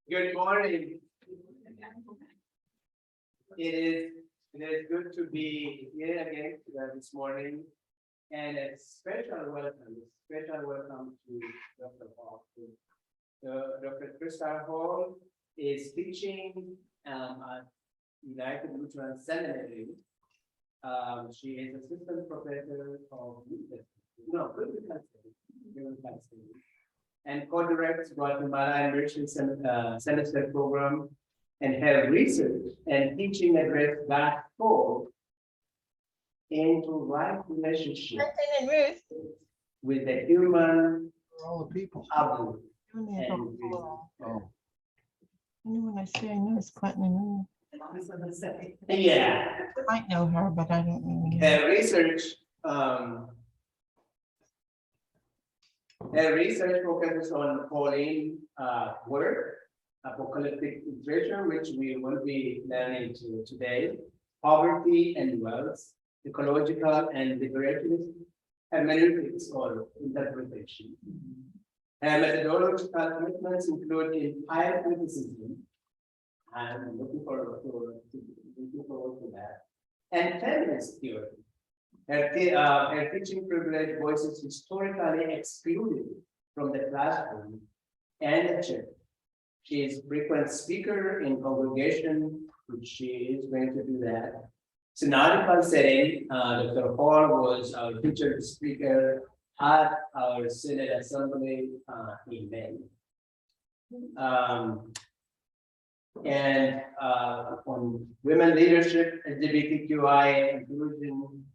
Good morning. It is good to be here again this morning, and a special welcome to Dr. Hall. Dr. Krista Hall is teaching at United Lutheran Seminary. She is assistant professor of Lutheran and co-directs Guatemala Immersion Semester Program, and her research and teaching address that fall into right relationship with the human All the people. abound. I knew when I say I knew it's Clinton. Yeah, I might know her, but I don't know. her research focuses on Pauline work, apocalyptic literature, which we will be learning today, poverty and wealth, ecological and liberationist hermeneutics or interpretation. Her methodological commitments include empire criticism, and I'm looking forward to that, and feminist theory. Her teaching privilege voices historically excluded from the classroom and the church. She is a frequent speaker in congregation, which she is going to do that. Synodical setting, Dr. Hall was our featured speaker at our Synod Assembly in May. And on women leadership, LGBTQI inclusion,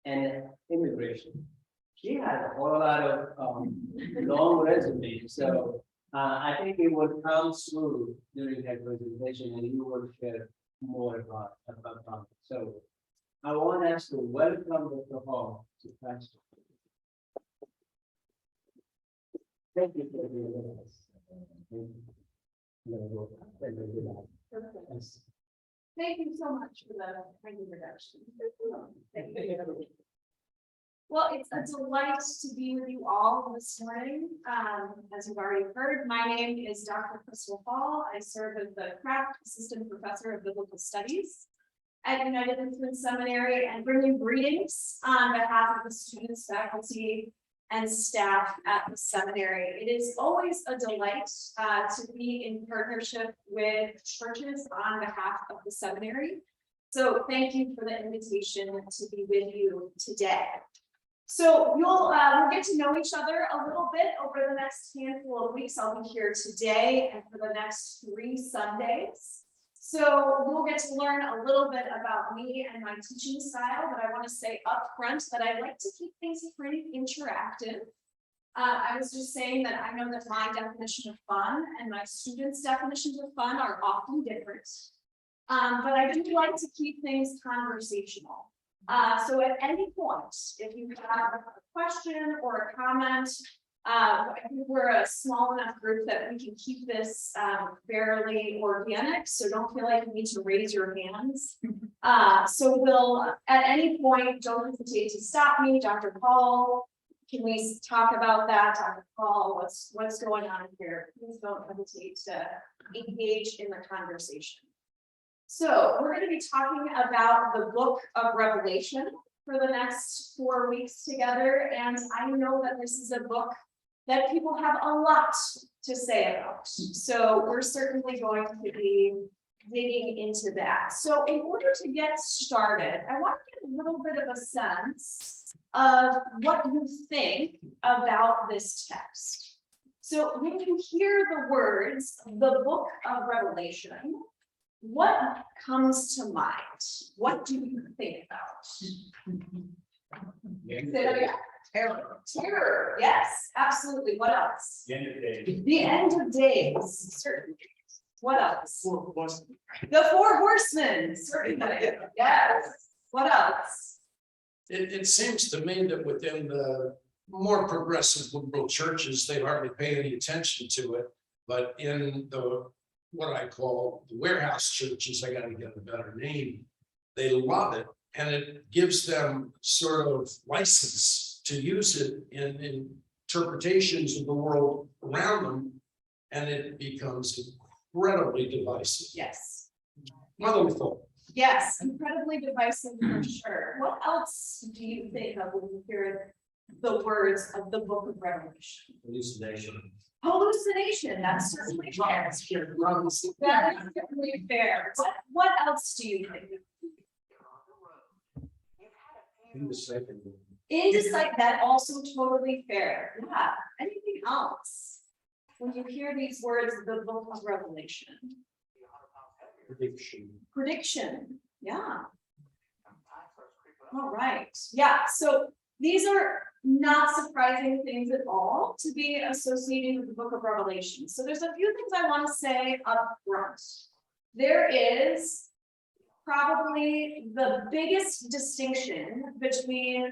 and immigration. She has a whole lot of long resume, so I think it will come through during her presentation, and you will share more about it. So I want us to welcome Dr. Hall to class. Thank you for being with us. Yes. Thank you so much for the kind introduction. Well, it's a delight to be with you all this morning. As you've already heard, my name is Dr. Crystal Hall. I serve as the Craft Assistant Professor of Biblical Studies at United Lutheran Seminary, and bring you greetings on behalf of the students, faculty, and staff at the seminary. It is always a delight to be in partnership with churches on behalf of the seminary. So thank you for the invitation to be with you today. So we'll get to know each other a little bit over the next handful of weeks. I'll be here today and for the next 3 Sundays. So we'll get to learn a little bit about me and my teaching style, but I want to say up front that I like to keep things pretty interactive. I was just saying that I know that my definition of fun and my students' definitions of fun are often different. But I do like to keep things conversational. So at any point, if you have a question or a comment, I think we're a small enough group that we can keep this fairly organic, so don't feel like you need to raise your hands. So we'll, at any point, don't hesitate to stop me. Dr. Paul, can we talk about that? Dr. Paul, what's going on here? Please don't hesitate to engage in the conversation. So we're going to be talking about the book of Revelation for the next 4 weeks together. And I know that this is a book that people have a lot to say about. So we're certainly going to be digging into that. So in order to get started, I want to get a little bit of a sense of what you think about this text. So when you hear the words, the book of Revelation, what comes to mind? What do you think about? Say that again. Terror. Yes, absolutely. What else? The end of days. The end of days. Certainly. What else? The 4 horsemen. Certainly. Yes. What else? It seems to me that within the more progressive liberal churches, they hardly pay any attention to it. But in the what I call the warehouse churches, I got to get a better name, they love it, and it gives them sort of license to use it in interpretations of the world around them. and it becomes incredibly divisive. Yes. Motherly thought. Yes, incredibly divisive for sure. What else do you think of when you hear the words of the book of Revelation? Hallucination. Hallucination, that's certainly fair. That is certainly fair. What else do you think? Indecisive, that also totally fair. Yeah, anything else? When you hear these words, the book of Revelation. Prediction, yeah. All right, yeah, so these are not surprising things at all to be associated with the book of Revelation. So there's a few things I want to say up front. There is probably the biggest distinction between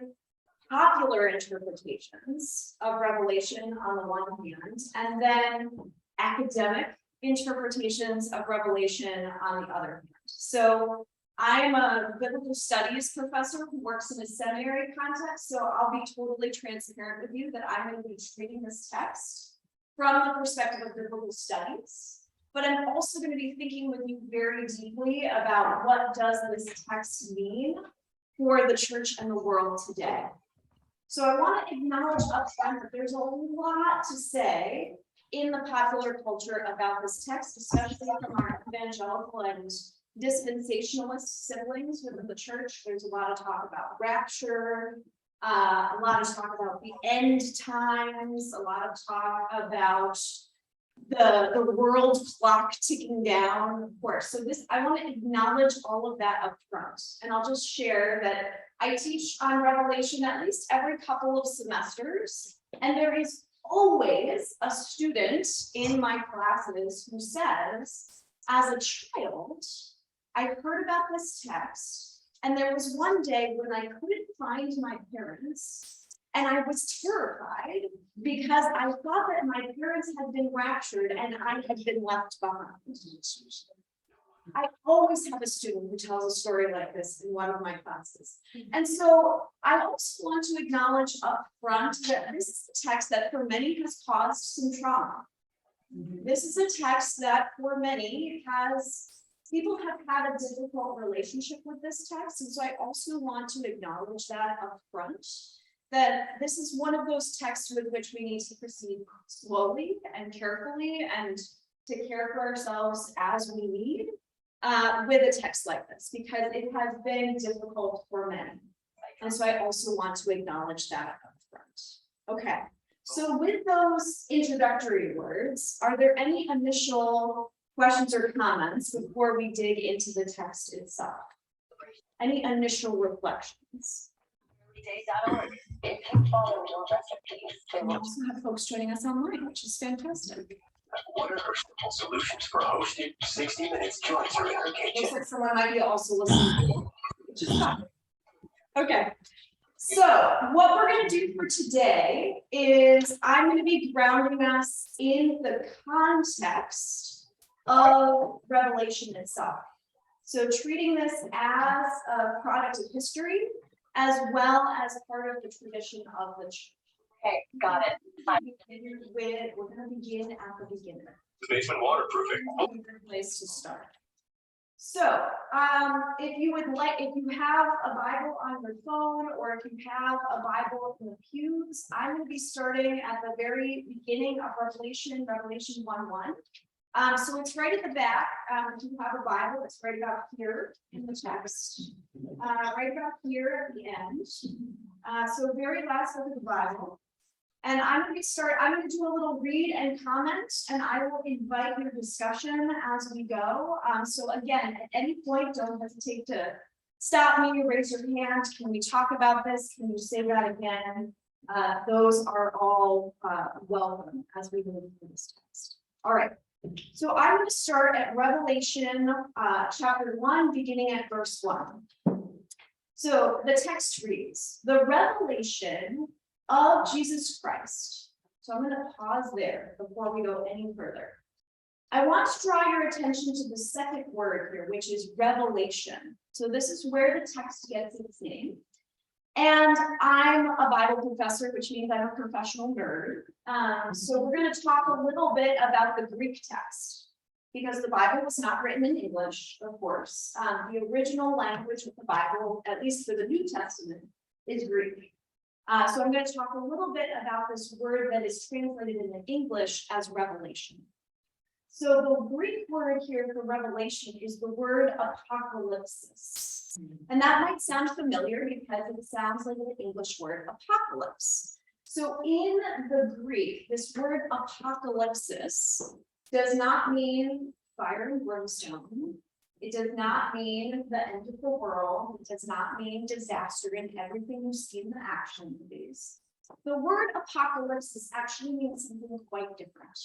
popular interpretations of Revelation on the one hand, and then academic interpretations of Revelation on the other hand. So I'm a biblical studies professor who works in a seminary context, so I'll be totally transparent with you that I'm going to be treating this text from the perspective of biblical studies. But I'm also going to be thinking with you very deeply about what does this text mean for the church and the world today. So I want to acknowledge upfront that there's a lot to say in the popular culture about this text, especially from our evangelical and dispensationalist siblings within the church. There's a lot of talk about rapture, a lot of talk about the end times, a lot of talk about the world clock ticking down, of course. So this, I want to acknowledge all of that up front. And I'll just share that I teach on Revelation at least every couple of semesters. And there is always a student in my classes who says, as a child, I heard about this text, and there was one day when I couldn't find my parents, and I was terrified because I thought that my parents had been raptured and I had been left behind. I always have a student who tells a story like this in one of my classes. And so I also want to acknowledge up front that this is a text that for many has caused some trauma. This is a text that for many people have had a difficult relationship with this text. And so I also want to acknowledge that up front, that this is one of those texts with which we need to proceed slowly and carefully and to care for ourselves as we need with a text like this, because it has been difficult for many. And so I also want to acknowledge that up front. Okay, so with those introductory words, are there any initial questions or comments before we dig into the text itself? Any initial reflections? We also have folks joining us online, which is fantastic. What are her simple solutions for hosting 60 Minutes joins her in her kitchen? Looks like someone might be also listening, which is fun. Okay, so what we're going to do for today is I'm going to be grounding us in the context of Revelation itself. So treating this as a product of history, as well as part of the tradition of the church. Okay, got it. We're going to begin at the beginning. The basement waterproofing. Good place to start. So, if you have a Bible on your phone, or if you have a Bible in the pews, I'm going to be starting at the very beginning of Revelation 1:1. So it's right at the back. If you have a Bible, it's right about here in the text, right about here at the end. So very last book of the Bible. And I'm going to do a little read and comment, and I will invite your discussion as we go. So again, at any point, don't hesitate to stop me, raise your hand. Can we talk about this? Can you say that again? Those are all welcome as we move through this text. All right. So I'm going to start at Revelation chapter 1, beginning at verse 1. So the text reads, the revelation of Jesus Christ. So I'm going to pause there before we go any further. I want to draw your attention to the second word here, which is revelation. So this is where the text gets its name. And I'm a Bible professor, which means I'm a professional nerd. So we're going to talk a little bit about the Greek text, because the Bible was not written in English, of course. The original language of the Bible, at least for the New Testament, is Greek. So I'm going to talk a little bit about this word that is translated into English as revelation. So the Greek word here for revelation is the word apocalypsis. And that might sound familiar because it sounds like the English word apocalypse. So in the Greek, this word apocalypsis does not mean fire and brimstone. It does not mean the end of the world. It does not mean disaster and everything you see in the action movies. The word apocalypsis actually means something quite different.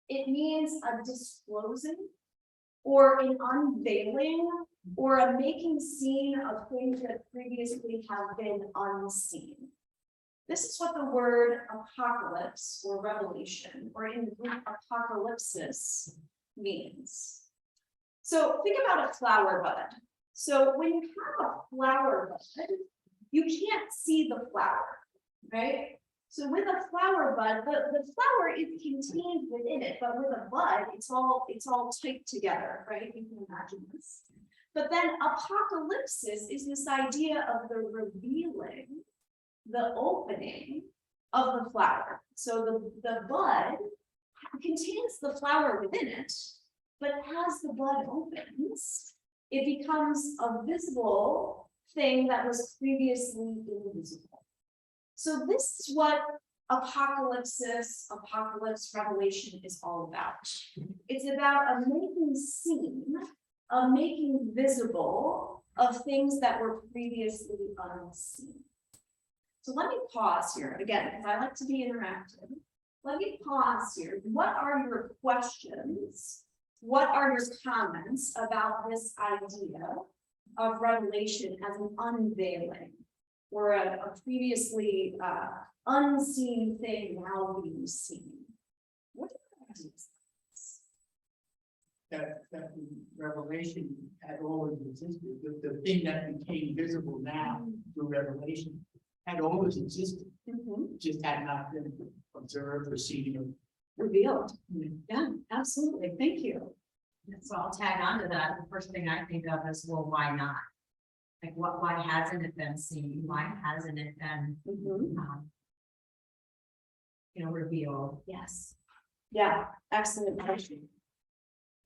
It means a disclosing or an unveiling or a making seen of things that previously have been unseen. This is what the word apocalypse or revelation, or in Greek apocalypsis, means. So think about a flower bud. So when you have a flower bud, you can't see the flower, right? So with a flower bud, the flower is contained within it, but with a bud, it's all tight together, right? You can imagine this. But then apocalypsis is this idea of the revealing, the opening of the flower. So the bud contains the flower within it, but as the bud opens, it becomes a visible thing that was previously invisible. So this is what apocalypse, revelation is all about. It's about a making seen, a making visible of things that were previously unseen. So let me pause here again, because I like to be interactive. Let me pause here. What are your questions? What are your comments about this idea of revelation as an unveiling or a previously unseen thing now being seen? What are your ideas? That the revelation had always existed. The thing that became visible now through revelation had always existed. Just had not been observed or seen or Revealed. Yeah, absolutely. Thank you. So I'll tag on to that. The first thing I think of is, well, why not? Like, why hasn't it been seen? Why hasn't it been, revealed? Yes. Yeah, excellent question.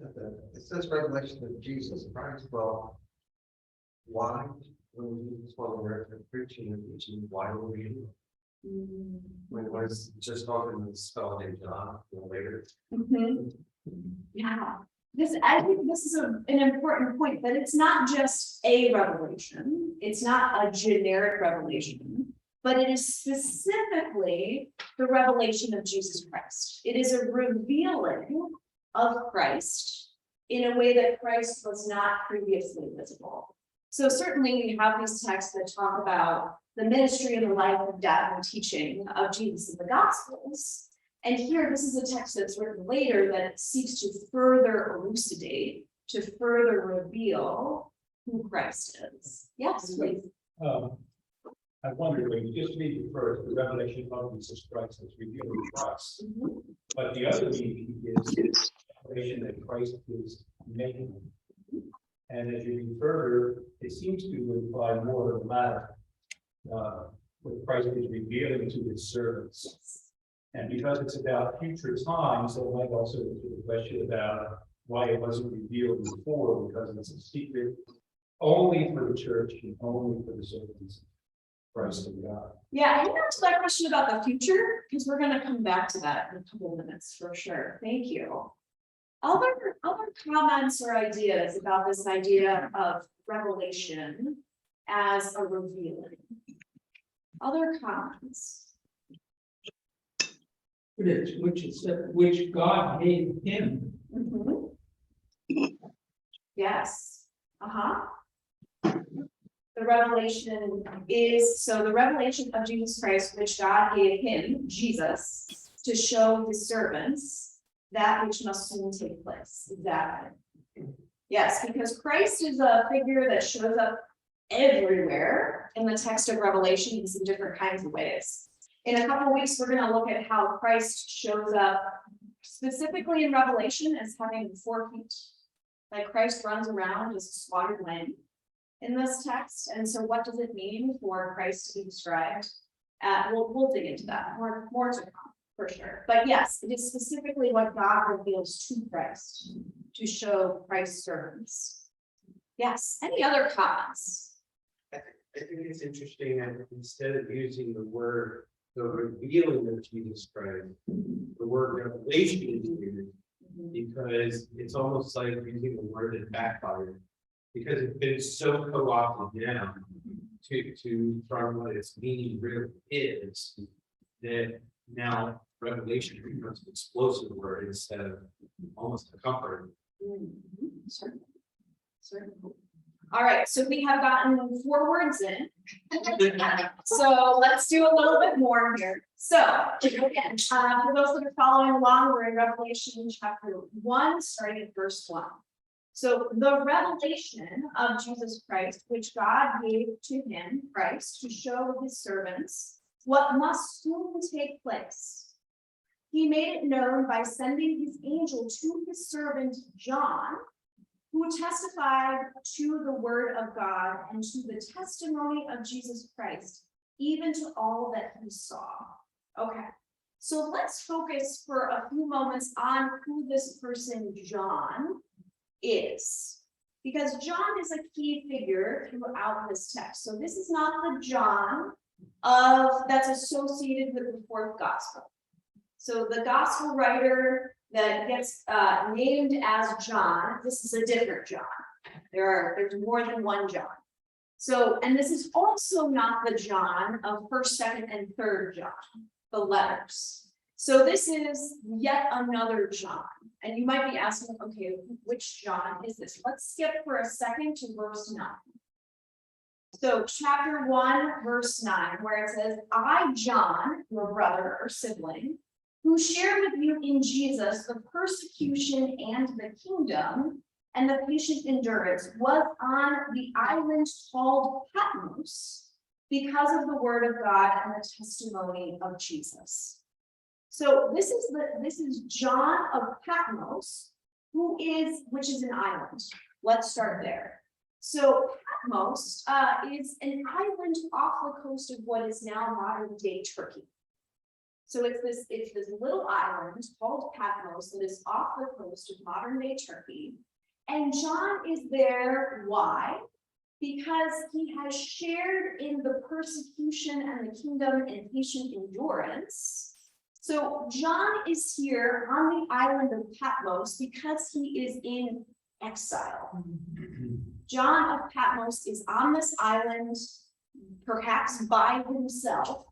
It says revelation of Jesus Christ. Well, why, when Jesus was on earth and preaching and teaching, why were we? When it was just talking to spell in John later. Yeah. I think this is an important point, that it's not just a revelation. It's not a generic revelation, but it is specifically the revelation of Jesus Christ. It is a revealing of Christ in a way that Christ was not previously visible. So certainly we have these texts that talk about the ministry and the life and death and teaching of Jesus in the Gospels. And here, this is a text that's written later that seeks to further elucidate, to further reveal who Christ is. Yes, please. I wonder, when you just read the first, the revelation of Jesus Christ is revealing Christ. But the other meaning is revelation that Christ is making. And as you read further, it seems to imply more of the latter. What Christ is revealing to his servants. And because it's about future times, there might also be the question about why it wasn't revealed before, because it's a secret only for the church and only for the servants of Christ and God. Yeah, I can answer that question about the future, because we're going to come back to that in a couple of minutes for sure. Thank you. Other comments or ideas about this idea of revelation as a revealing? Other comments? Which God gave him. Yes. The revelation is, so the revelation of Jesus Christ, which God gave him, Jesus, to show his servants that which must soon take place. Exactly. Yes, because Christ is a figure that shows up everywhere in the text of Revelations in different kinds of ways. In a couple of weeks, we're going to look at how Christ shows up specifically in Revelation as having 4 feet. Like Christ runs around as a slaughtered lamb in this text. And so what does it mean for Christ to be described? We'll dig into that more to come for sure. But yes, it is specifically what God reveals to Christ to show Christ's servants. Yes, any other comments? I think it's interesting that instead of using the word, the revealing of Jesus Christ, the word revelation is used, because it's almost like using the word that backfired, because it's been so co-opted now to from what its meaning really is, that now revelation becomes an explosive word instead of almost a comfort. Certainly. All right, so we have gotten 4 words in. So let's do a little bit more here. So again, for those that are following along, we're in Revelation chapter 1, starting at verse 1. So the revelation of Jesus Christ, which God gave to him, Christ, to show his servants what must soon take place. He made it known by sending his angel to his servant John, who testified to the word of God and to the testimony of Jesus Christ, even to all that he saw. Okay, so let's focus for a few moments on who this person John is, because John is a key figure throughout this text. So this is not the John that's associated with the 4th gospel. So the gospel writer that gets named as John, this is a different John. There's more than one John. So, and this is also not the John of 1st, 2nd, and 3rd John, the letters. So this is yet another John. And you might be asking, okay, which John is this? Let's skip for a second to verse 9. So chapter 1, verse 9, where it says, I, John, your brother or sibling, who shared with you in Jesus the persecution and the kingdom and the patient endurance, was on the island called Patmos because of the word of God and the testimony of Jesus. So this is John of Patmos, which is an island. Let's start there. So Patmos is an island off the coast of what is now modern day Turkey. So it's this little island called Patmos that is off the coast of modern day Turkey. And John is there, why? Because he has shared in the persecution and the kingdom and patient endurance. So John is here on the island of Patmos because he is in exile. John of Patmos is on this island, perhaps by himself,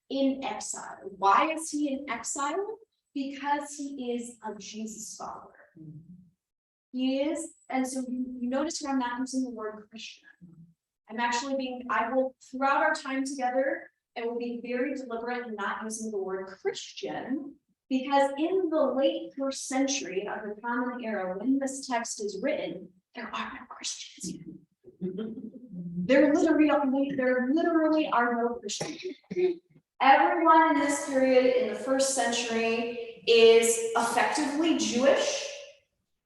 in exile. Why is he in exile? Because he is a Jesus follower. He is, and so you notice here I'm not using the word Christian. I will, throughout our time together, I will be very deliberate in not using the word Christian, because in the late 1st century of the Common Era, when this text is written, there are no Christians. There literally are no Christians. Everyone in this period in the 1st century is effectively Jewish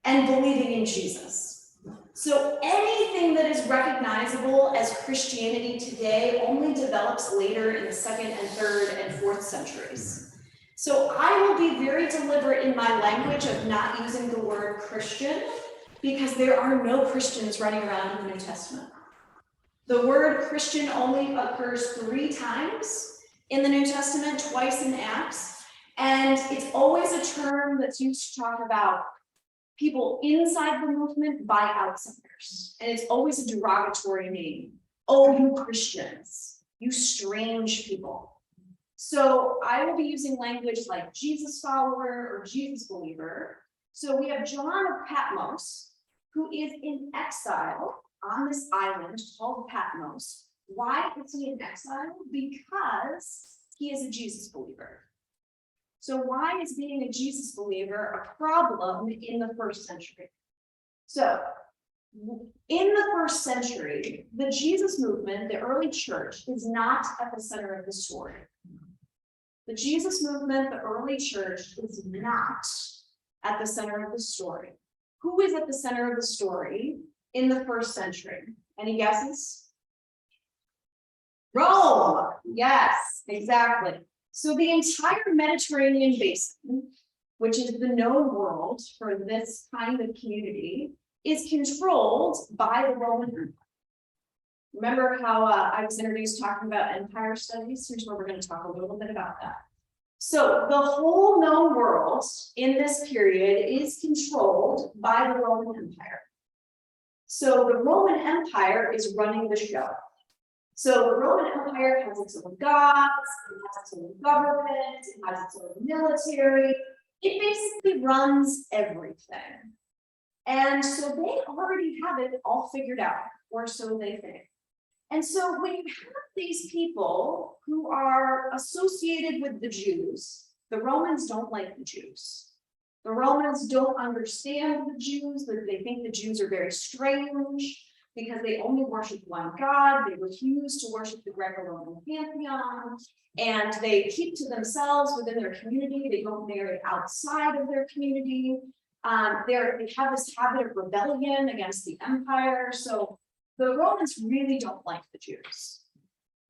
and believing in Jesus. So anything that is recognizable as Christianity today only develops later in the 2nd and 3rd and 4th centuries. So I will be very deliberate in my language of not using the word Christian, because there are no Christians running around in the New Testament. The word Christian only occurs 3 times in the New Testament, twice in Acts, and it's always a term that's used to talk about people inside the movement by outsiders, and it's always a derogatory name. Oh, you Christians, you strange people. So I will be using language like Jesus follower or Jesus believer. So we have John of Patmos, who is in exile on this island called Patmos. Why is he in exile? Because he is a Jesus believer. So why is being a Jesus believer a problem in the 1st century? So In the first century, the Jesus movement, the early church, is not at the center of the story. The Jesus movement, the early church, is not at the center of the story. Who is at the center of the story in the first century? Any guesses? Rome. Yes, exactly. So the entire Mediterranean basin, which is the known world for this kind of community, is controlled by the Roman Empire. Remember how I was introduced talking about empire studies? Here's where we're going to talk a little bit about that. So the whole known world in this period is controlled by the Roman Empire. So the Roman Empire is running the show. So the Roman Empire has its own gods, it has its own government, it has its own military. It basically runs everything. And so they already have it all figured out, or so they think. And so when you have these people who are associated with the Jews, the Romans don't like the Jews. The Romans don't understand the Jews, they think the Jews are very strange because they only worship one God. They refuse to worship the Greco-Roman pantheon, and they keep to themselves within their community. They don't marry outside of their community. They have this habit of rebellion against the empire. So the Romans really don't like the Jews.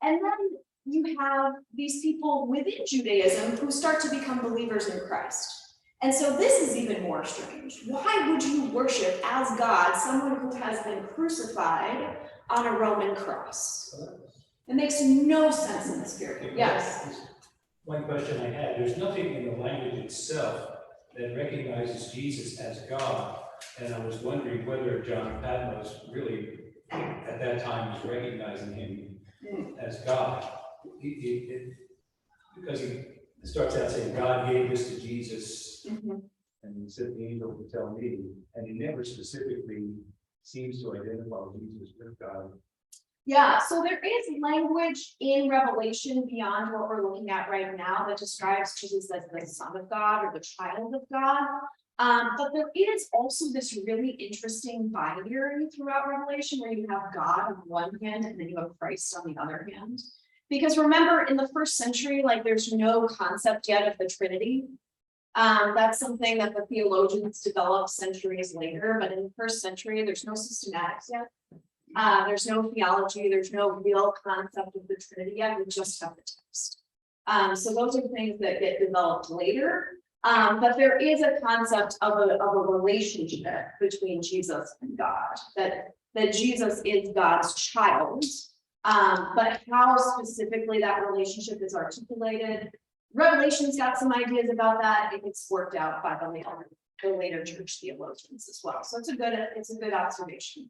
And then you have these people within Judaism who start to become believers in Christ. And so this is even more strange. Why would you worship as God someone who has been crucified on a Roman cross? It makes no sense in this period. Yes. One question I had, there's nothing in the language itself that recognizes Jesus as God. And I was wondering whether John Patmos really, at that time, was recognizing him as God. Because he starts out saying, God gave this to Jesus, and he said the angel to tell me, and he never specifically seems to identify Jesus with God. Yeah, so there is language in Revelation beyond what we're looking at right now that describes Jesus as the Son of God or the child of God. But there is also this really interesting binary throughout Revelation where you have God on one hand and then you have Christ on the other hand. Because remember, in the first century, like there's no concept yet of the Trinity. That's something that the theologians developed centuries later, but in the first century, there's no systematics yet. There's no theology, there's no real concept of the Trinity yet, we just have the text. So those are things that get developed later. But there is a concept of a relationship between Jesus and God, that Jesus is God's child. But how specifically that relationship is articulated, Revelation's got some ideas about that. It gets worked out by the later church theologians as well. So it's a good observation.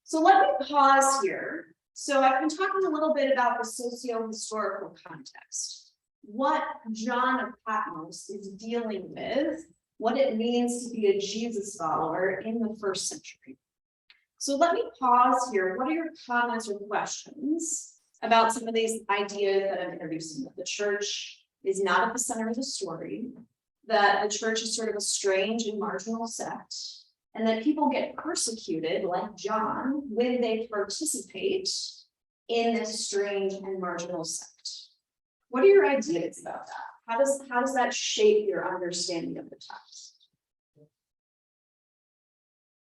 So let me pause here. So I've been talking a little bit about the socio-historical context, what John of Patmos is dealing with, what it means to be a Jesus follower in the first century. So let me pause here. What are your comments or questions about some of these ideas that I'm introducing? That the church is not at the center of the story, that the church is sort of a strange and marginal sect, and that people get persecuted, like John, when they participate in this strange and marginal sect. What are your ideas about that? How does that shape your understanding of the text?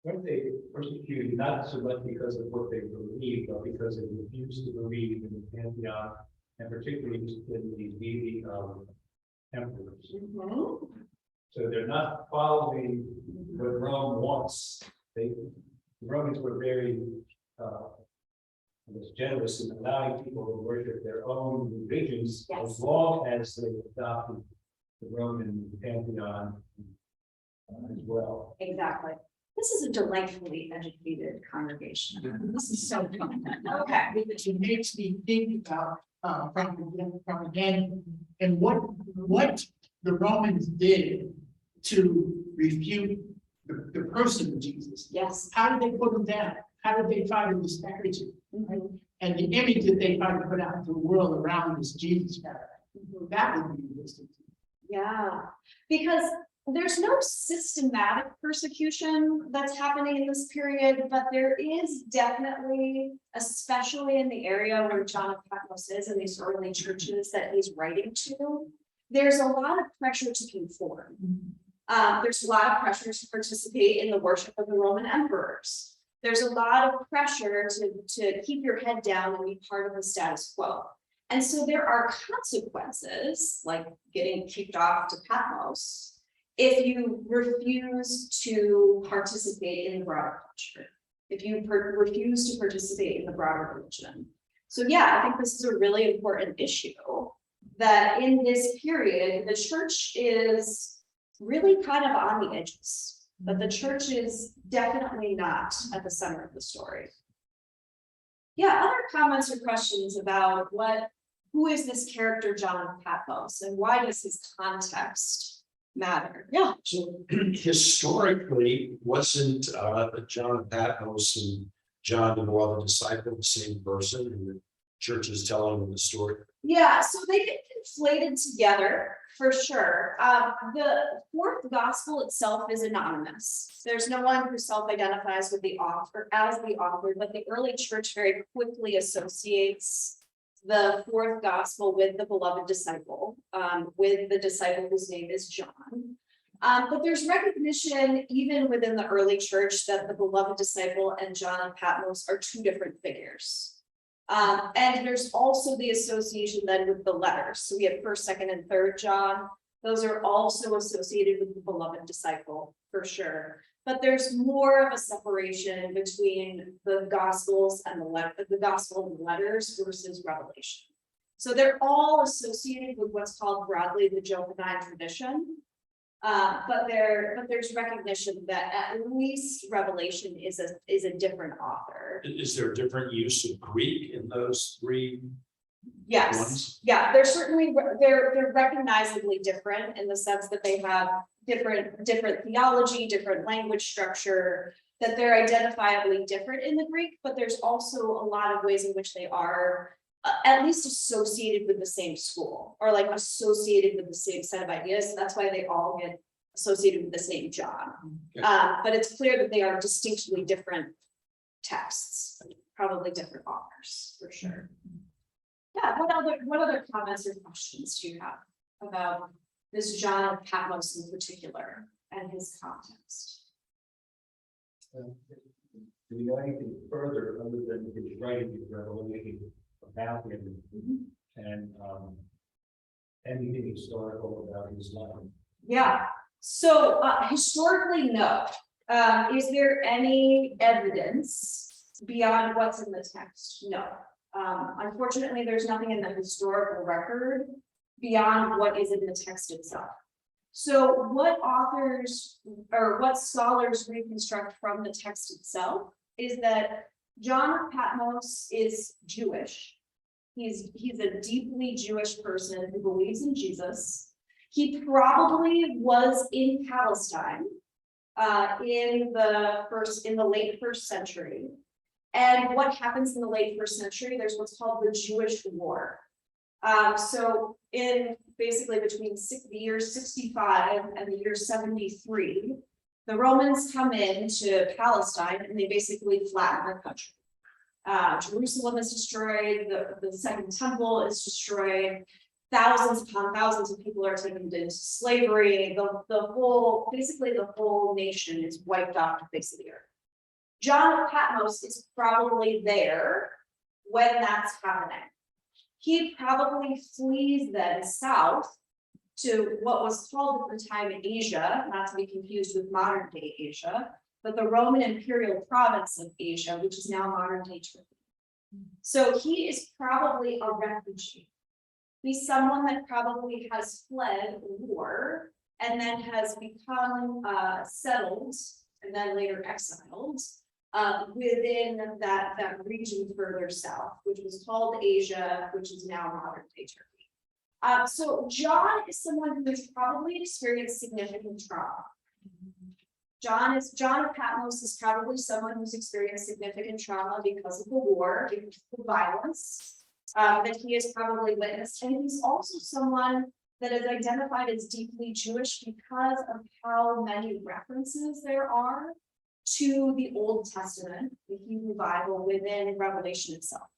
Weren't they persecuted not so much because of what they believed, but because they refused to believe in the pantheon, and particularly in the deity of emperors? So they're not following what Rome wants. The Romans were very generous in allowing people to worship their own religions, as long as they adopted the Roman pantheon as well. Exactly. This is a delightfully educated congregation. This is so fun. Okay. It makes me think about propaganda and what the Romans did to refute the person of Jesus. Yes. How did they put him down? How did they try to disparage him? And the image that they try to put out to the world around this Jesus character, that would be interesting. Yeah, because There's no systematic persecution that's happening in this period, but there is definitely, especially in the area where John of Patmos is in these early churches that he's writing to, there's a lot of pressure to conform. There's a lot of pressure to participate in the worship of the Roman emperors. There's a lot of pressure to keep your head down and be part of the status quo. And so there are consequences, like getting kicked off to Patmos, if you refuse to participate in the broader culture, if you refuse to participate in the broader religion. So yeah, I think this is a really important issue, that in this period, the church is really kind of on the edges, but the church is definitely not at the center of the story. Yeah, other comments or questions about who is this character John of Patmos, and why does his context matter? Yeah. So historically, wasn't John of Patmos and John the Beloved Disciple the same person, and the church is telling the story? Yeah, so they get conflated together for sure. The fourth gospel itself is anonymous. There's no one who self-identifies with the author as the author, but the early church very quickly associates the fourth gospel with the beloved disciple, with the disciple whose name is John. But there's recognition even within the early church that the beloved disciple and John of Patmos are two different figures. And there's also the association then with the letters. So we have 1st, 2nd, and 3rd John. Those are also associated with the beloved disciple for sure. But there's more of a separation between the Gospels and the Gospel and the letters versus Revelation. So they're all associated with what's called broadly the Johannine tradition. But there's recognition that at least Revelation is a different author. Is there a different use of Greek in those three? Yes, ones? yeah, they're certainly, they're recognizably different in the sense that they have different theology, different language structure, that they're identifiably different in the Greek, but there's also a lot of ways in which they are at least associated with the same school, or like associated with the same set of ideas. So that's why they all get associated with the same John. Okay. But it's clear that they are distinctly different texts, probably different authors for sure. Yeah, what other comments or questions do you have about this John of Patmos in particular and his context? Do we know anything further other than his writing his Revelation about him and anything historical about his life? Yeah, so historically, no. Is there any evidence beyond what's in the text? No. Unfortunately, there's nothing in the historical record beyond what is in the text itself. So what authors or what scholars reconstruct from the text itself is that John of Patmos is Jewish. He's a deeply Jewish person who believes in Jesus. He probably was in Palestine in the late 1st century. And what happens in the late 1st century? There's what's called the Jewish War. So in basically between the year 65 and the year 73, the Romans come into Palestine and they basically flatten their country. Jerusalem is destroyed, the Second Temple is destroyed, thousands upon thousands of people are taken into slavery. Basically the whole nation is wiped off the face of the earth. John of Patmos is probably there when that's happening. He probably flees then south to what was called at the time Asia, not to be confused with modern day Asia, but the Roman imperial province of Asia, which is now modern day Turkey. So he is probably a refugee. He's someone that probably has fled war and then has become settled and then later exiled within that region further south, which was called Asia, which is now modern day Turkey. So John is someone who has probably experienced significant trauma. John of Patmos is probably someone who's experienced significant trauma because of the war, because of the violence that he has probably witnessed. And he's also someone that is identified as deeply Jewish because of how many references there are to the Old Testament, the Hebrew Bible, within Revelation itself.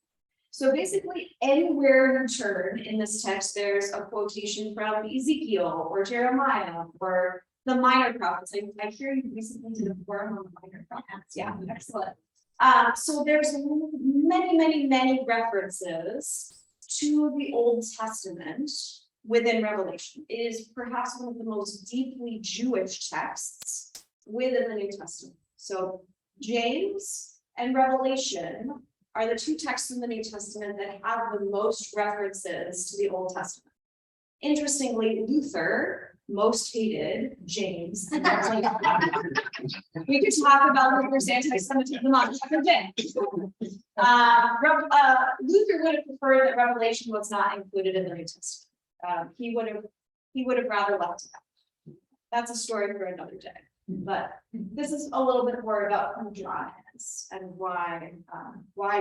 So basically, anywhere you turn in this text, there's a quotation from Ezekiel or Jeremiah or the minor prophets. I hear you recently did a forum on the minor prophets. Yeah, excellent. So there's many references to the Old Testament within Revelation. It is perhaps one of the most deeply Jewish texts within the New Testament. So James and Revelation are the two texts in the New Testament that have the most references to the Old Testament. Interestingly, Luther most hated James. We could talk about Luther's anti-Semitism on another day. Luther would have preferred that Revelation was not included in the New Testament. He would have rather left it out. That's a story for another day. But this is a little bit more about who John is and why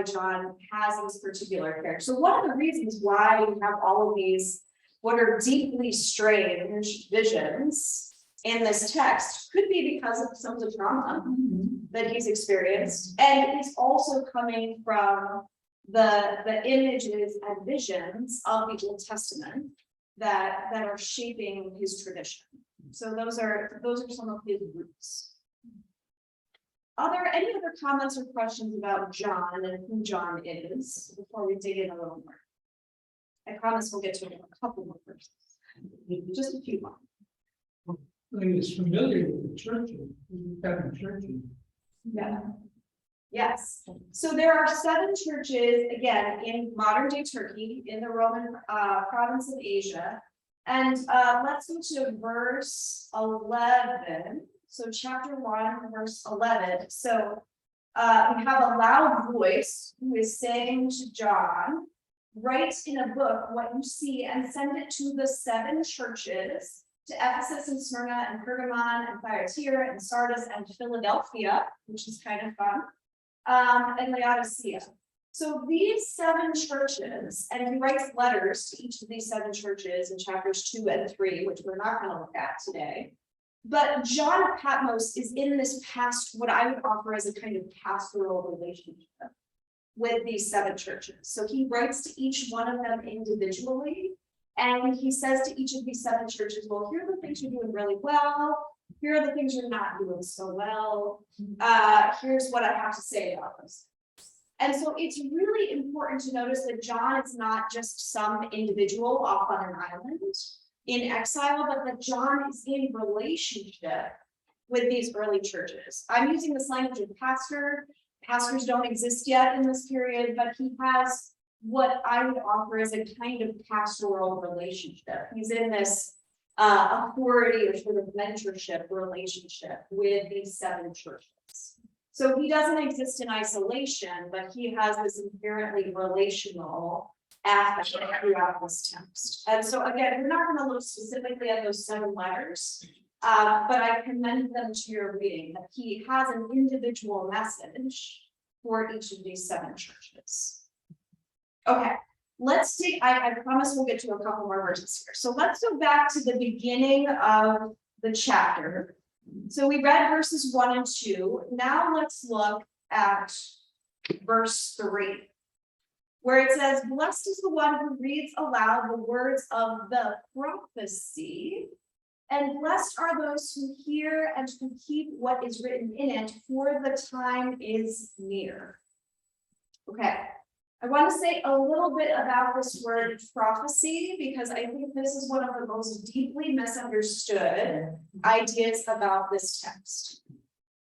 John has this particular character. So one of the reasons why we have all of these what are deeply strange visions in this text could be because of some of the trauma that he's experienced, and it's also coming from the images and visions of the Old Testament that are shaping his tradition. So those are some of his roots. Are there any other comments or questions about John and who John is before we dig in a little more? I promise we'll get to a couple more verses, just a few more. He was familiar with the churches, the 7 churches. Yeah. Yes. So there are 7 churches, again, in modern day Turkey, in the Roman province of Asia. And let's go to verse 11. So chapter 1, verse 11. So we have a loud voice who is saying to John, write in a book what you see and send it to the 7 churches, to Ephesus and Smyrna and Pergamon and Thyatira and Sardis and Philadelphia, which is kind of fun, and Laodicea. So these 7 churches, and he writes letters to each of these 7 churches in chapters 2 and 3, which we're not going to look at today. But John of Patmos is in this past, what I would offer as a kind of pastoral relationship with these 7 churches. So he writes to each one of them individually, and he says to each of these 7 churches, well, here are the things you're doing really well. Here are the things you're not doing so well. Here's what I have to say about this. And so it's really important to notice that John is not just some individual off on an island in exile, but that John is in relationship with these early churches. I'm using this language of pastor. Pastors don't exist yet in this period, but he has what I would offer as a kind of pastoral relationship. He's in this authority or sort of mentorship relationship with these 7 churches. So he doesn't exist in isolation, but he has this inherently relational aspect throughout this text. And so again, we're not going to look specifically at those 7 letters, but I commend them to your reading, that he has an individual message for each of these 7 churches. Okay, let's take, I promise we'll get to a couple more verses here. So let's go back to the beginning of the chapter. So we read verses 1 and 2. Now let's look at verse 3, where it says, blessed is the one who reads aloud the words of the prophecy, and blessed are those who hear and who keep what is written in it, for the time is near. Okay, I want to say a little bit about this word prophecy, because I think this is one of the most deeply misunderstood ideas about this text.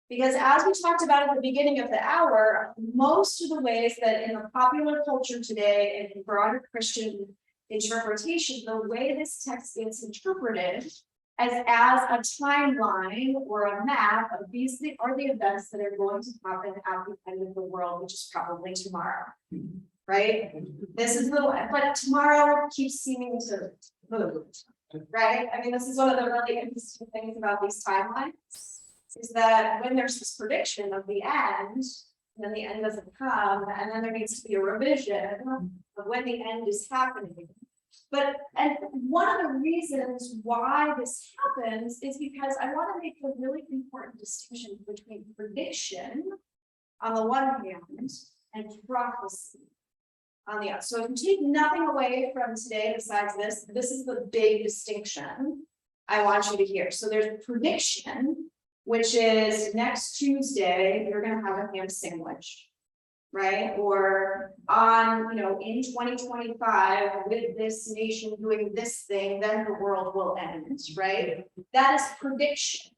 Because as we talked about at the beginning of the hour, most of the ways that in the popular culture today and in broader Christian interpretation, the way this text gets interpreted as a timeline or a map of these are the events that are going to happen at the end of the world, which is probably tomorrow, right? This is but tomorrow keeps seeming to move, right? I mean, this is one of the really interesting things about these timelines, is that when there's this prediction of the end, and then the end doesn't come, and then there needs to be a revision of when the end is happening, And one of the reasons why this happens is because I want to make a really important distinction between prediction on the one hand and prophecy on the other. So if you take nothing away from today besides this is the big distinction I want you to hear. So there's prediction, which is next Tuesday, you're going to have a ham sandwich. Right? Or on, in 2025, with this nation doing this thing, then the world will end, right? That is prediction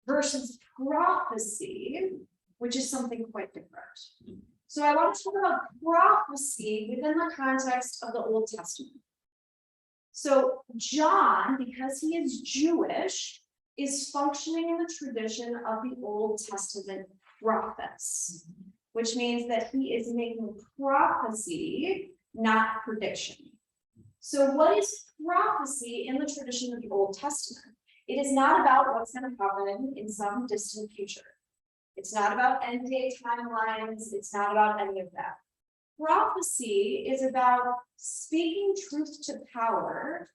versus prophecy, which is something quite different. So I want to talk about prophecy within the context of the Old Testament. So John, because he is Jewish, is functioning in the tradition of the Old Testament prophets, which means that he is making prophecy, not prediction. So what is prophecy in the tradition of the Old Testament? It is not about what's going to happen in some distant future. It's not about end day timelines. It's not about any of that. Prophecy is about speaking truth to power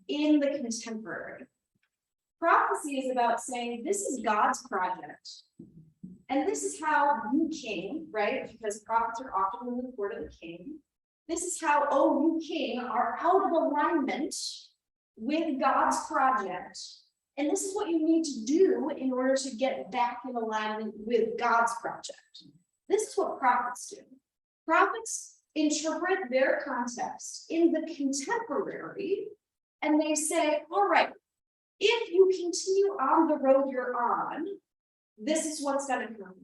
in the contemporary. Prophecy is about saying, this is God's project. And this is how you king, right? Because prophets are often in the court of the king. This is how, you king, are out of alignment with God's project. And this is what you need to do in order to get back in alignment with God's project. This is what prophets do. Prophets interpret their context in the contemporary, and they say, all right, if you continue on the road you're on, this is what's going to come.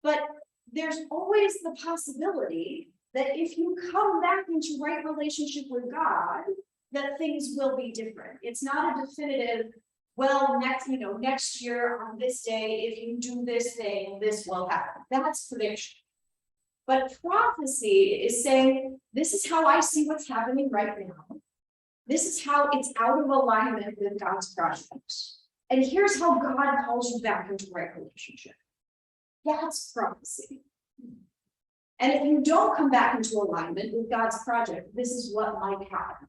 But there's always the possibility that if you come back into right relationship with God, that things will be different. It's not a definitive, well, next year on this day, if you do this thing, this will happen. That's prediction. But prophecy is saying, this is how I see what's happening right now. This is how it's out of alignment with God's project. And here's how God calls you back into right relationship. That's prophecy. And if you don't come back into alignment with God's project, this is what might happen.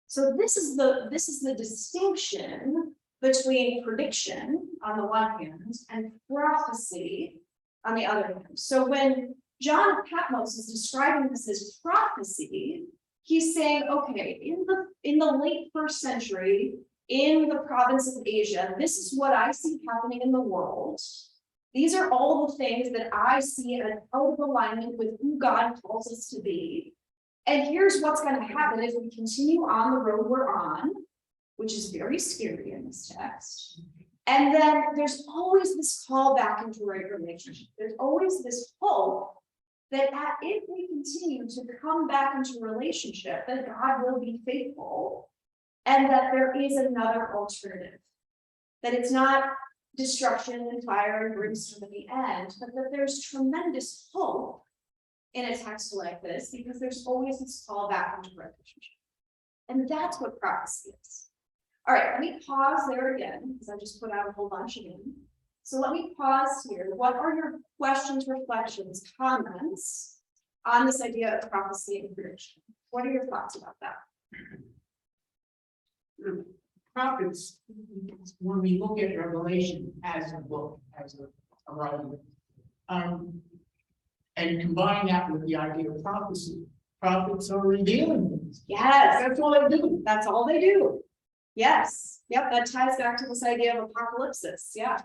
So this is the distinction between prediction on the one hand and prophecy on the other hand. So when John of Patmos is describing this as prophecy, he's saying, okay, in the late first century, in the province of Asia, this is what I see happening in the world. These are all the things that I see as out of alignment with who God calls us to be. And here's what's going to happen if we continue on the road we're on, which is very scary in this text. And then there's always this call back into right relationship. There's always this hope that if we continue to come back into relationship, that God will be faithful. And that there is another alternative, that it's not destruction and fire and brimstone at the end, but that there's tremendous hope in a text like this, because there's always this call back into relationship. And that's what prophecy is. All right, let me pause there again, because I just put out a whole bunch again. So let me pause here. What are your questions, reflections, comments on this idea of prophecy and prediction? What are your thoughts about that? Prophets, when we look at Revelation as a book, as a writing, and combine that with the idea of prophecy, prophets are revealing things. Yes, That's all they do. that's all they do. Yes, yep, that ties back to this idea of apocalypse, yeah.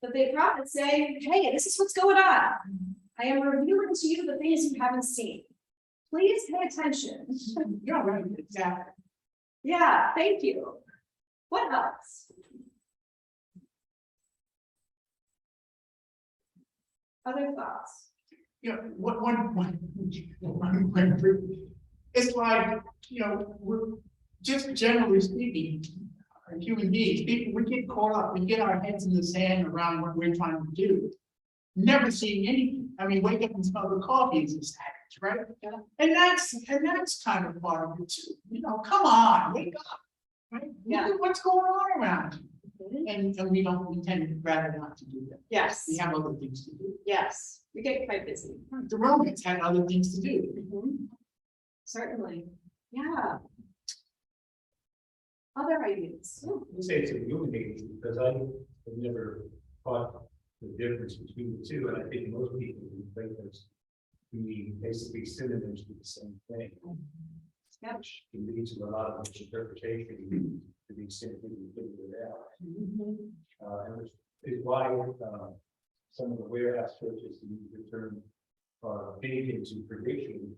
But the prophets say, hey, this is what's going on. I am revealing to you the things you haven't seen. Please pay attention. Yeah, right, exactly. Yeah, thank you. What else? Other thoughts? You know, it's like, we're just generally speaking, human beings, people, we get caught up, we get our heads in the sand around what we're trying to do. Never seeing anything. I mean, wake up and smell the coffee is a savage, right? Yeah. And that's kind of part of it too. Come on, wake up. Right? Yeah. Look at what's going on around you. And we tend to rather not to do that. Yes, We have other things to do. yes, we get quite busy. The Romans had other things to do. Certainly. Yeah. Other ideas? I say it's illuminating because I have never caught the difference between the two, and I think most people who think those to be basically synonyms for the same thing. Yep. Which can lead to a lot of misinterpretation to be simply figured it out. And which is why some of the warehouse churches use the term big into prediction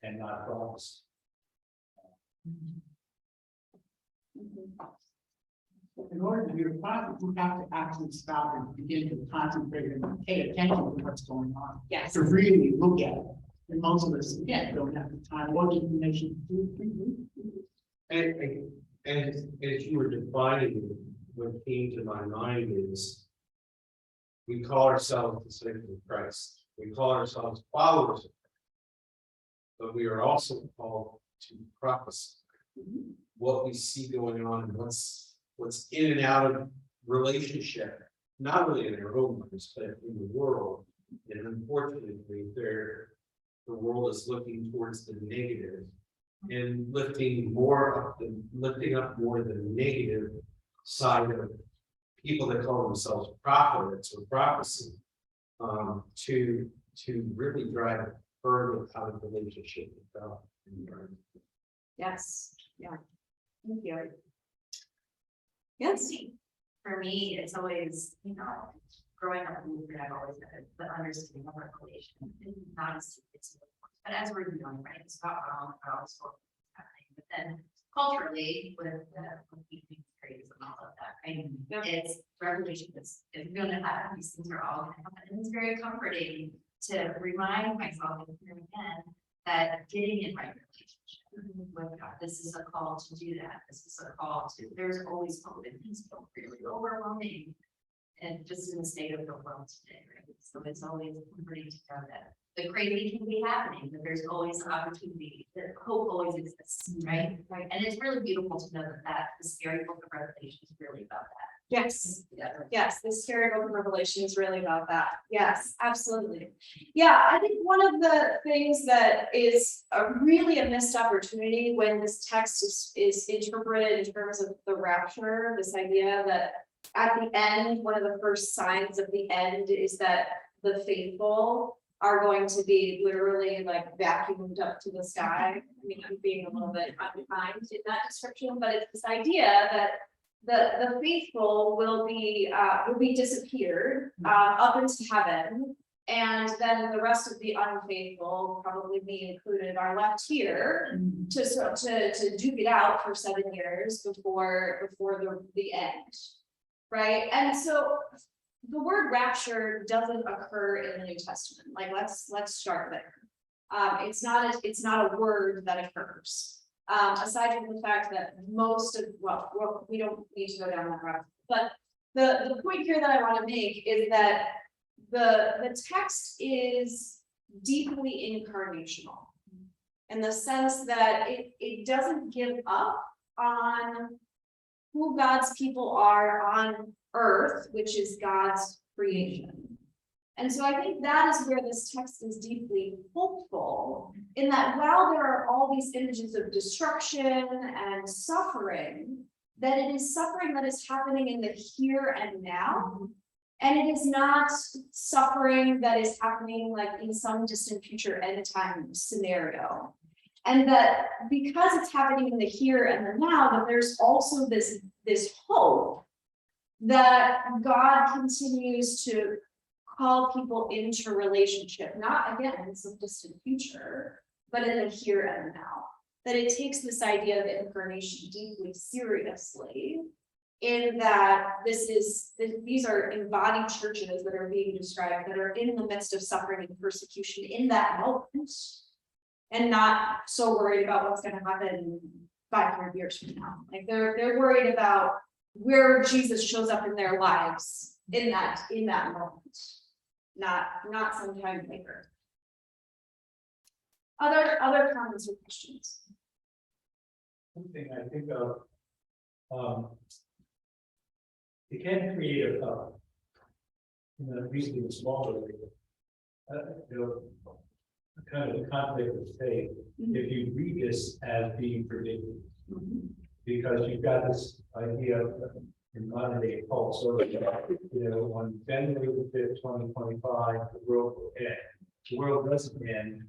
and not prophecy. In order to be a prophet, you have to actually stop and begin to concentrate and pay attention to what's going on, Yes. to really look at it. And most of us, again, don't have the time or the information to do. And as you were defining it, what came to my mind is we call ourselves disciples of Christ. We call ourselves followers of Christ. But we are also called to prophesy what we see going on and what's in and out of relationship, not only in our own lives, but in the world. And unfortunately, the world is looking towards the negative and lifting up more the negative side of people that call themselves prophets or prophecy, to really drive further out of relationship with God. Yes, yeah. Thank you. Yes. For me, it's always, growing up in Lutheran, I've always had the understanding of revelation, not as it's, but as we're doing, right, it's about what's happening, but then culturally, with evening praise and all of that, right, it's revelation is going to happen, these things are all going to happen, and it's very comforting to remind myself again and again that getting in right relationship with God, this is a call to do that. This is a call to, there's always hope, and things feel really overwhelming. And just in the state of the world today, right? So it's always comforting to know that the crazy can be happening, but there's always opportunity, that hope always exists, right? Right. And it's really beautiful to know that the scary book of Revelation is really about that. Yes. Yeah. Yes, the scary book of Revelation is really about that. Yes, absolutely. Yeah, I think one of the things that is really a missed opportunity when this text is interpreted in terms of the rapture, this idea that at the end, one of the first signs of the end is that the faithful are going to be literally like vacuumed up to the sky. I mean, I'm being a little bit unkind in that description, but it's this idea that the faithful will be disappeared up into heaven, and then the rest of the unfaithful, probably me included, are left here to duke it out for 7 years before the end, right? And so the word rapture doesn't occur in the New Testament. Like let's start there. It's not a word that occurs. Aside from the fact that most of, well, we don't need to go down that route, but the point here that I want to make is that the text is deeply incarnational in the sense that it doesn't give up on who God's people are on earth, which is God's creation. And so I think that is where this text is deeply hopeful, in that while there are all these images of destruction and suffering, that it is suffering that is happening in the here and now. And it is not suffering that is happening like in some distant future end time scenario. And that because it's happening in the here and the now, that there's also this hope that God continues to call people into relationship, not again in some distant future, but in the here and now. That it takes this idea of incarnation deeply seriously, in that these are embodied churches that are being described that are in the midst of suffering and persecution in that moment, and not so worried about what's going to happen 500 years from now. Like they're worried about where Jesus shows up in their lives in that moment, not sometime later. Other comments or questions? One thing I think of, it can create a reasonably small way. kind of a conflict of faith if you read this as being predicted. Because you've got this idea of in modern day pulse, so on January the 5th, 2025, the world will end. The world doesn't end,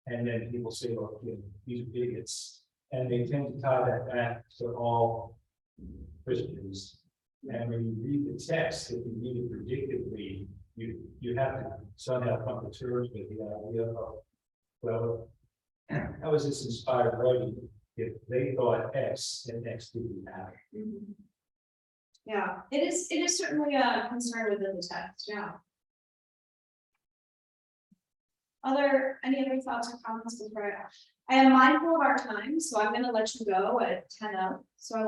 and then people say, "Oh, these are idiots," and they tend to tie that back to all Christians. And when you read the text, if you read it predictively, you have to somehow come to terms with the idea of, well, how is this inspired writing if they thought X and X didn't happen? Yeah, it is certainly a concern within the text, yeah. Any other thoughts or comments before I am mindful of our time, so I'm gonna let you go at 10:00. So I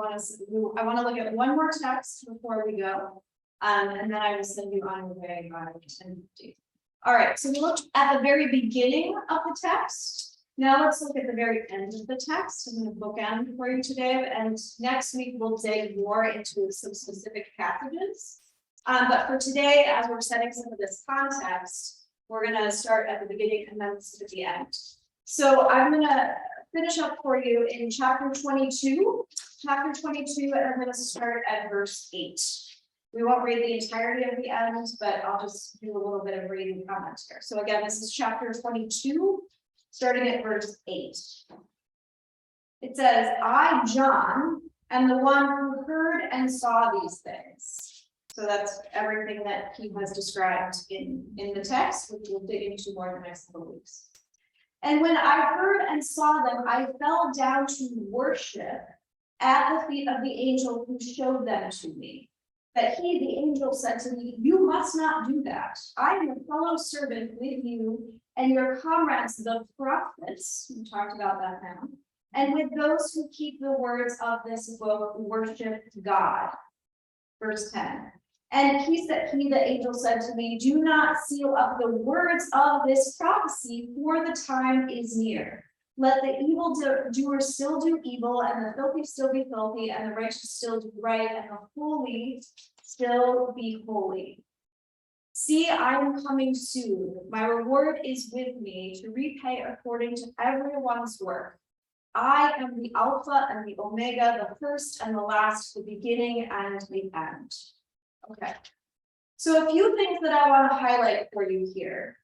want to look at one more text before we go. And then I will send you on your way by 10:50. All right, so we looked at the very beginning of the text. Now let's look at the very end of the text. I'm going to bookend for you today, and next week we'll dig more into some specific passages. But for today, as we're setting some of this context, we're going to start at the beginning and then at the end. So I'm going to finish up for you in chapter 22. Chapter 22, and I'm going to start at verse 8. We won't read the entirety of the end, but I'll just do a little bit of reading comments here. So again, this is chapter 22, starting at verse 8. It says, "I, John, am the one who heard and saw these things." So that's everything that he has described in the text, which we'll dig into more in the next couple of weeks. "And when I heard and saw them, I fell down to worship at the feet of the angel who showed them to me. But he, the angel, said to me, 'You must not do that. I am a fellow servant with you and your comrades, the prophets,'" we talked about that now, "and with those who keep the words of this book, worship God." Verse 10. "And the angel said to me, 'Do not seal up the words of this prophecy, for the time is near. Let the evil doer still do evil, and the filthy still be filthy, and the righteous still do right, and the holy still be holy. See, I am coming soon. My reward is with me to repay according to everyone's work. I am the Alpha and the Omega, the first and the last, the beginning and the end." Okay. So a few things that I want to highlight for you here.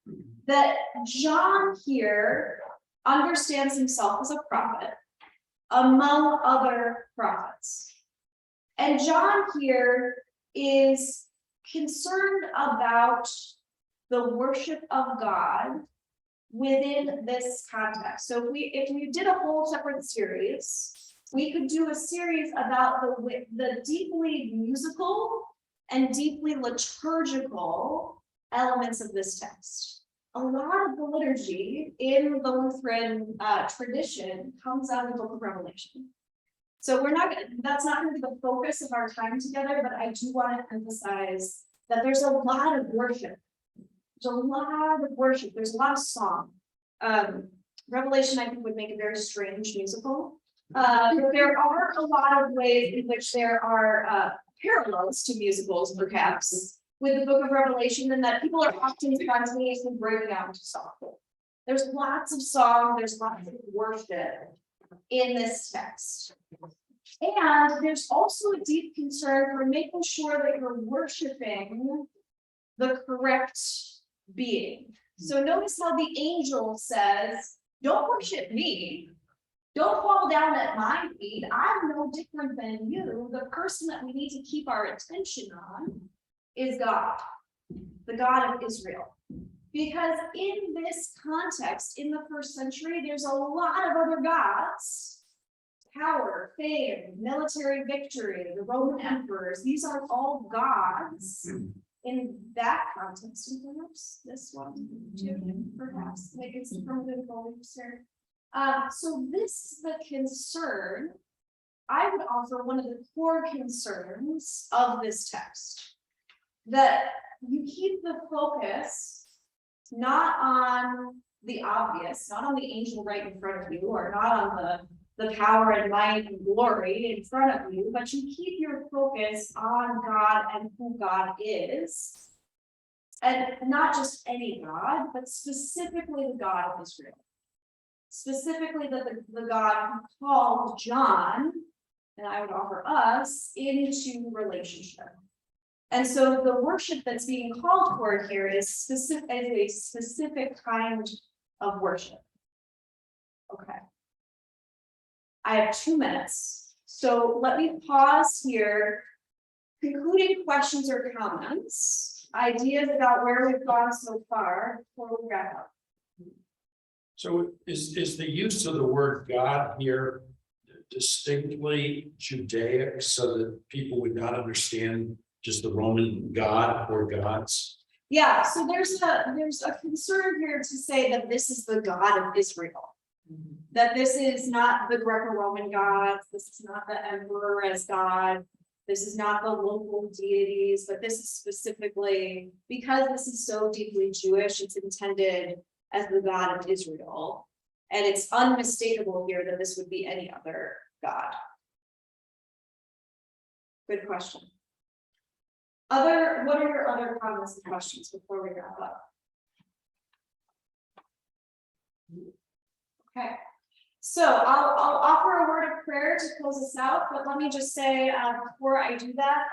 That John here understands himself as a prophet among other prophets. And John here is concerned about the worship of God within this context. So if we did a whole separate series, we could do a series about the deeply musical and deeply liturgical elements of this text. A lot of the liturgy in the Lutheran tradition comes out of the book of Revelation. So that's not going to be the focus of our time together, but I do want to emphasize that there's a lot of worship. There's a lot of worship. There's a lot of song. Revelation, I think, would make a very strange musical. There are a lot of ways in which there are parallels to musicals, perhaps, with the book of Revelation, and that people are often spontaneously breaking out into song. There's lots of song, there's lots of worship in this text. And there's also a deep concern for making sure that you're worshiping the correct being. So notice how the angel says, "Don't worship me. Don't fall down at my feet. I'm no different than you. The person that we need to keep our attention on is God, the God of Israel." Because in this context, in the first century, there's a lot of other gods. Power, fame, military victory, the Roman emperors, these are all gods in that context. And perhaps this one too, perhaps, maybe it's primitive beliefs here. So this is the concern. I would offer one of the core concerns of this text, that you keep the focus not on the obvious, not on the angel right in front of you, or not on the power and might and glory in front of you, but you keep your focus on God and who God is. And not just any God, but specifically the God of Israel. Specifically the God who called John, and I would offer us, into relationship. And so the worship that's being called for here is a specific kind of worship. Okay. I have 2 minutes, so let me pause here. Concluding questions or comments, ideas about where we've gone so far before we wrap up. So is the use of the word God here distinctly Judaic so that people would not understand just the Roman God or gods? Yeah, so there's a concern here to say that this is the God of Israel. That this is not the Greco-Roman gods, this is not the emperor as God, this is not the local deities, but this is specifically, because this is so deeply Jewish, it's intended as the God of Israel. And it's unmistakable here that this would be any other God. Good question. What are your other comments and questions before we wrap up? Okay, so I'll offer a word of prayer to close us out, but let me just say before I do that,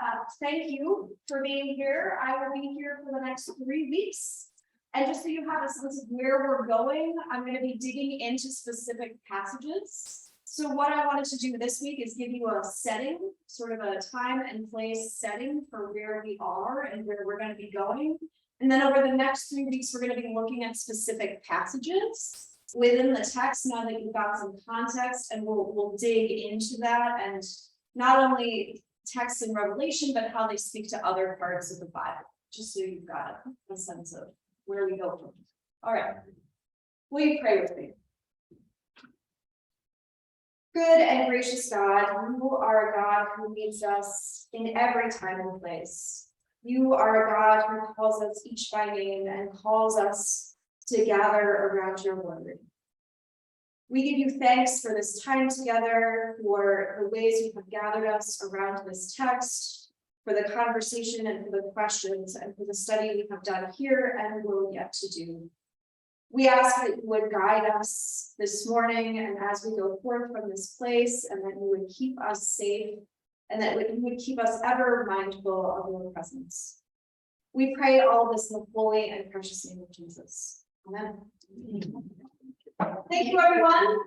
thank you for being here. I will be here for the next 3 weeks. And just so you have a sense of where we're going, I'm going to be digging into specific passages. So what I wanted to do this week is give you a setting, sort of a time and place setting for where we are and where we're going to be going. And then over the next 3 weeks, we're going to be looking at specific passages within the text now that you've got some context, and we'll dig into that, and not only text in Revelation, but how they speak to other parts of the Bible, just so you've got a sense of where we go from. All right, will you pray with me? Good and gracious God, you are a God who meets us in every time and place. You are a God who calls us each by name and calls us to gather around your word. We give you thanks for this time together, for the ways you have gathered us around this text, for the conversation and for the questions, and for the study we have done here and will yet to do. We ask that you would guide us this morning and as we go forth from this place, and that you would keep us safe, and that you would keep us ever mindful of your presence. We pray all this in the holy and precious name of Jesus. Amen. Thank you, everyone.